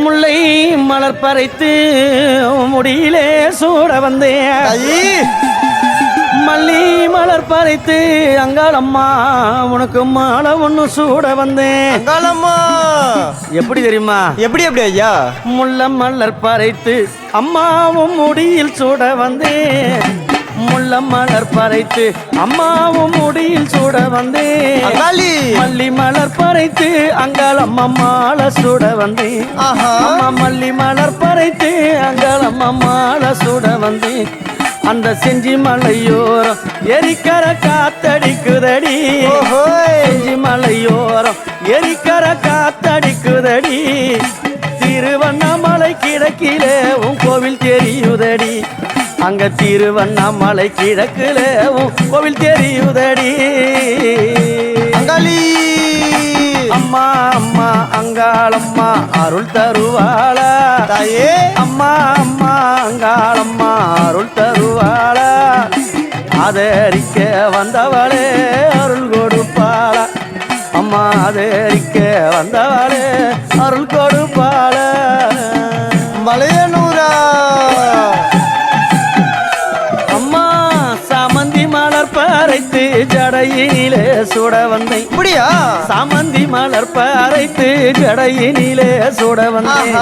முல்லை மலர் பறைத்து முடியிலே சூட வந்தேன். மல்லி மலர் பறைத்து அங்காளம்மா உனக்கு மாலை ஒண்ணு சூட வந்தேன். அங்காளம்மா எப்படி தெரியுமா? எப்படி எப்படி ஐயா? முல்லை மலர் பறைத்து அம்மாவும் முடியில் சூட வந்தேன். முல்லை மலர் பறைத்து அம்மாவும் முடியில் சூட வந்தேன். மல்லி மலர் பறைத்து அங்காளம்மா மாலை சூட வந்தேன். அம்மா மல்லி மலர் பறைத்து அங்காளம்மா மாலை சூட வந்தேன். அந்த செஞ்சி மலையோரம் எரிக்கர காத்தடிக்குதடி. செஞ்சி மலையோரம் எரிக்கர காத்தடிக்குதடி. திருவண்ணாமலை கிழக்கிலே உன் கோவில் தெரியுதடி. அங்க திருவண்ணாமலை கிழக்கிலே உன் கோவில் தெரியுதடி. அங்காளி அம்மா அம்மா அங்காளம்மா அருள் தருவாளா தாயே. அம்மா அம்மா அங்காளம்மா அருள் தருவாளா. ஆதரிக்க வந்தவளே அருள் கொடுப்பாளா. அம்மா ஆதரிக்க வந்தவளே அருள் கொடுப்பாளா. மலையனூரா அம்மா சாமந்தி மலர் பறைத்து ஜடையினிலே சுட வந்தேன். இப்படியா? சாமந்தி மலர் பறைத்து ஜடையினிலே சுட வந்தேன்.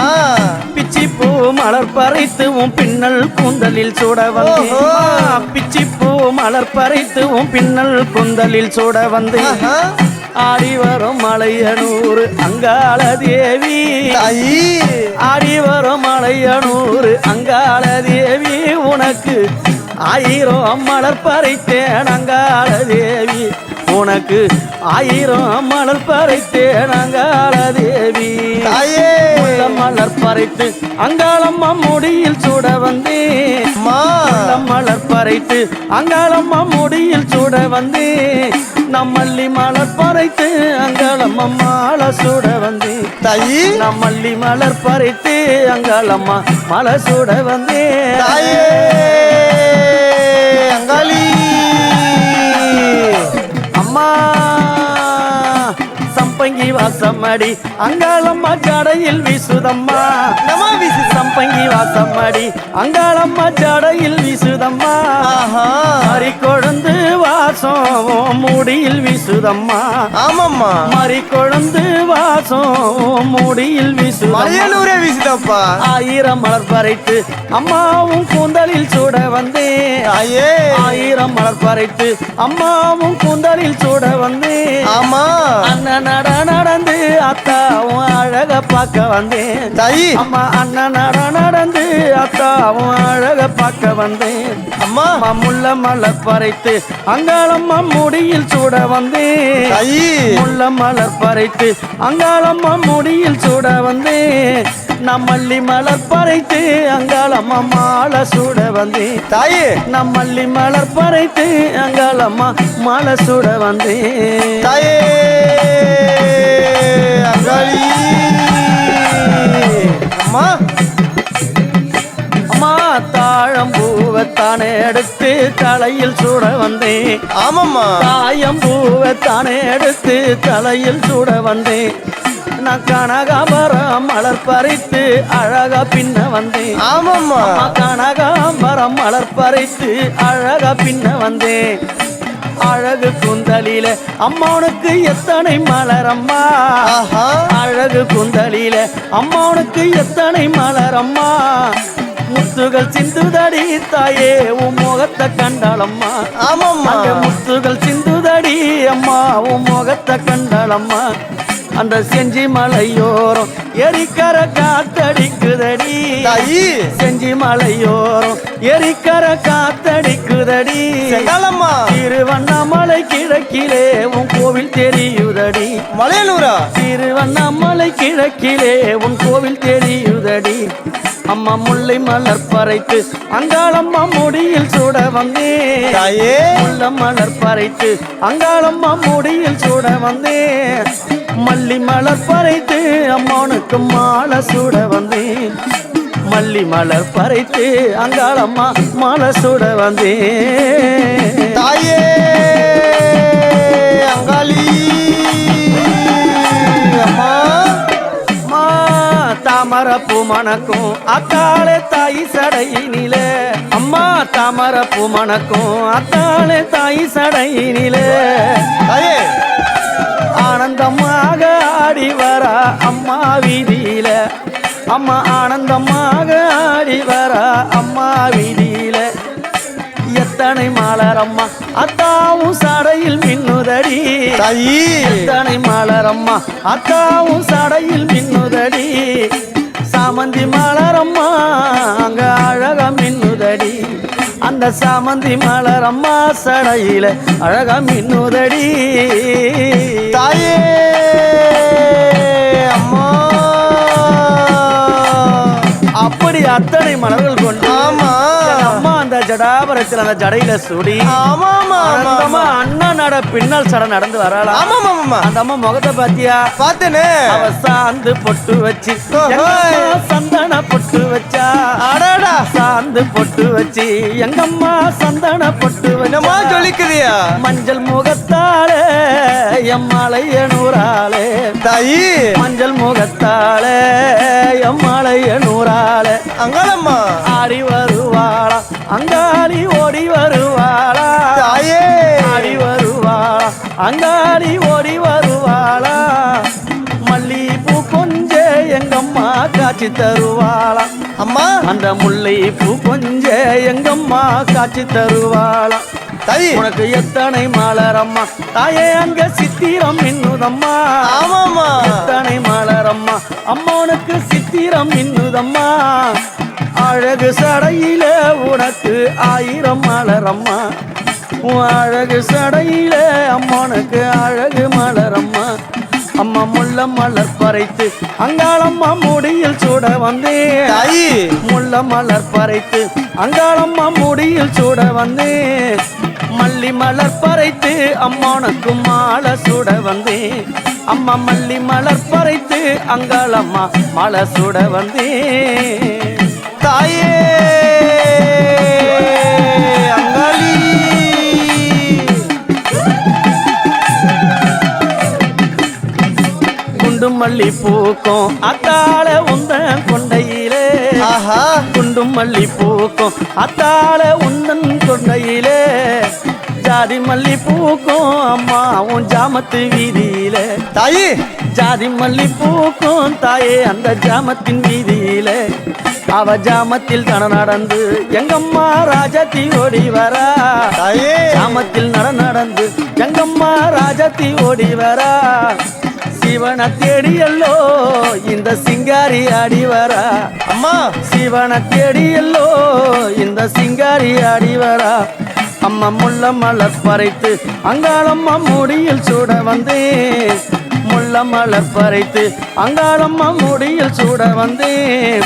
பிச்சி பூ மலர் பறைத்து உன் பின்னல் கூந்தலில் சுட வந்தேன். பிச்சி பூ மலர் பறைத்து உன் பின்னல் கூந்தலில் சுட வந்தேன். ஆடி வரும் மலையனூர் அங்காள தேவி. ஆடி வரும் மலையனூர் அங்காள தேவி உனக்கு 1000 மலர் பறைத்தேன். அங்காள தேவி உனக்கு 1000 மலர் பறைத்தேன். அங்காள தேவி மலர் பறைத்து அங்காளம்மா முடியில் சூட வந்தேன். மலர் பறைத்து அங்காளம்மா முடியில் சூட வந்தேன். நம்மல்லி மலர் பறைத்து அங்காளம்மா மாலை சூட வந்தேன். தாயி நம்மல்லி மலர் பறைத்து அங்காளம்மா மாலை சூட வந்தேன். தாயே அங்காளி அம்மா சம்பங்கி வாசமடி அங்காளம்மா ஜடையில் வீசுதம்மா. சம்பங்கி வாசமடி அங்காளம்மா ஜடையில் வீசுதம்மா. மறி கொழுந்து வாசம் மூடியில் வீசுதம்மா. ஆமாம்மா மறி கொழுந்து வாசம் மூடியில் மலையனூரே வீசுதப்பா. 1000 மலர் பறைத்து அம்மாவும் கூந்தலில் சூட வந்தேன். 1000 மலர் பறைத்து அம்மாவும் கூந்தலில் சூட வந்தேன். ஆமா அண்ணன் நடந்து அத்தாவும் அழக பார்க்க வந்தேன். தாயி அம்மா அண்ணன் நடந்து அத்தாவும் அழக பார்க்க வந்தேன். அம்மா முல்லை மலர் பறைத்து அங்காளம்மா முடியில் சூட வந்தேன். முல்லை மலர் பறைத்து அங்காளம்மா முடியில் சூட வந்தேன். நம்மல்லி மலர் பறைத்து அங்காளம்மா மாலை சூட வந்தேன். தாயே நம்மல்லி மலர் பறைத்து அங்காளம்மா மாலை சூட வந்தேன். தாயே அங்காளி அம்மா அம்மா தாழம்பூவத்தானே எடுத்து தலையில் சூட வந்தேன். ஆமாம்மா தாயம்பூவத்தானே எடுத்து தலையில் சூட வந்தேன். நான் கனகாம்பரம் மலர் பறித்து அழகா பின்ன வந்தேன். ஆமாம்மா கனகாம்பரம் மலர் பறித்து அழகா பின்ன வந்தேன். அழகு குந்தலில அம்மானுக்கு எத்தனை மலரம்மா. அழகு குந்தலில அம்மானுக்கு எத்தனை மலரம்மா. முத்துகள் சிந்துதடி தாயே உன் முகத்தை கண்டாளம்மா. ஆமாம்மா முத்துகள் சிந்துதடி அம்மா உன் முகத்தை கண்டாளம்மா. அந்த செஞ்சி மலையோரம் எரிக்கர காத்தடிக்குதடி. செஞ்சி மலையோரம் எரிக்கர காத்தடிக்குதடி. திருவண்ணாமலை கிழக்கிலே உன் கோவில் தெரியுதடி. மலையனூரா திருவண்ணாமலை கிழக்கிலே உன் கோவில் தெரியுதடி. அம்மா முல்லை மலர் பறைத்து அங்காளம்மா முடியில் சூட வந்தேன். முல்லை மலர் பறைத்து அங்காளம்மா முடியில் சூட வந்தேன். மல்லி மலர் பறைத்து அம்மானுக்கு மாலை சூட வந்தேன். மல்லி மலர் பறைத்து அங்காளம்மா மாலை சூட வந்தேன். தாயே அங்காளி அம்மா மா தாமரை பூ மணக்கும் அத்தாளே தாய் சடையினிலே அம்மா தாமரை பூ மணக்கும் அத்தாளே தாய் சடையினிலே தாயே ஆனந்தமாக ஆடி வரா அம்மா வீதியில அம்மா ஆனந்தமாக ஆடி வரா அம்மா வீதியில எத்தனை மலரம்மா அத்தாவும் சடையில் மின்னுதடி தாயி எத்தனை மலரம்மா அத்தாவும் சடையில் மின்னுதடி சாமந்தி மலரம்மா அங்க அழக மின்னுதடி அந்த சாமந்தி மலரம்மா சடையில அழக மின்னுதடி தாயே அம்மா அப்படி அத்தனை மலர்கள் கொண்டு ஆமா அம்மா அந்த ஜடாபரத்தில் அந்த ஜடையில சுடி ஆமா ஆமா ஆனந்தமா அண்ணன் நட பின்னல் சட நடந்து வரலாம் ஆமா ஆமா அந்த அம்மா முகத்தை பாத்தியா பார்த்தேனே அவ சாந்து பொட்டு வச்சு ஓஹோய். எங்கம்மா சந்தன பொட்டு வச்சா அடடா சாந்து பொட்டு வச்சு எங்கம்மா சந்தன பொட்டு என்னமா வச்சா சொல்லிக்குதியா மஞ்சள் முகத்தாலே எம்மாளைய நூறாலே தாயி மஞ்சள் முகத்தாலே எம்மாளைய நூறாலே அங்காளம்மா ஆடி வருவாளா அங்காளி ஓடி வருவாளா தாயே ஆடி வருவாளா அங்காளி ஓடி வருவாளா மல்லிகைப்பூ கொஞ்ச எங்கம்மா காட்சி தருவாளா அம்மா அந்த முல்லைப்பூ கொஞ்ச எங்கம்மா காட்சி தருவாளா தாயி உனக்கு எத்தனை மலரம்மா தாயே அங்க சித்திரம் மின்னுதம்மா ஆமாம்மா எத்தனை மலரம்மா அம்மா உனக்கு சித்திரம் மின்னுதம்மா அழகு சடையில உனக்கு 1000 மலரம்மா உன் அழகு சடையில அம்மனுக்கு அழகு மலரம்மா அம்மா முள்ள மலர் பறைத்து அங்காளம்மா முடியில் சூட வந்தேன் தாயி முள்ள மலர் பறைத்து அங்காளம்மா முடியில் சூட வந்தேன் மல்லி மலர் பறைத்து அம்மானுக்கு மாலை சூட வந்தேன் அம்மா மல்லி மலர் பறைத்து அங்காளம்மா மாலை சூட வந்தேன் தாயே அங்காளி குண்டு மல்லி பூக்கும் அத்தாள உந்தன் கொண்டையிலே ஆஹா குண்டும் மல்லி பூக்கும் அத்தாள உந்தன் கொண்டையிலே ஜாதி மல்லி பூக்கும் அம்மா உன் ஜாமத்து வீதியிலே தாயி ஜாதி மல்லி பூக்கும் தாயே அந்த ஜாமத்தின் வீதியிலே அவ ஜாமத்தில் நடந்து எங்கம்மா ராஜாத்தி ஓடி வரா தாயே ஜாமத்தில் நடந்து எங்கம்மா ராஜாத்தி ஓடி வரா சிவனை தேடியல்லோ இந்த சிங்காரி ஆடி வரா அம்மா சிவனை தேடியல்லோ இந்த சிங்காரி ஆடி வரா அம்மா முள்ள மலர் பறைத்து அங்காளம்மா முடியில் சூட வந்தேன் முள்ள மலர் பறைத்து அங்காளம்மா முடியில் சூட வந்தேன்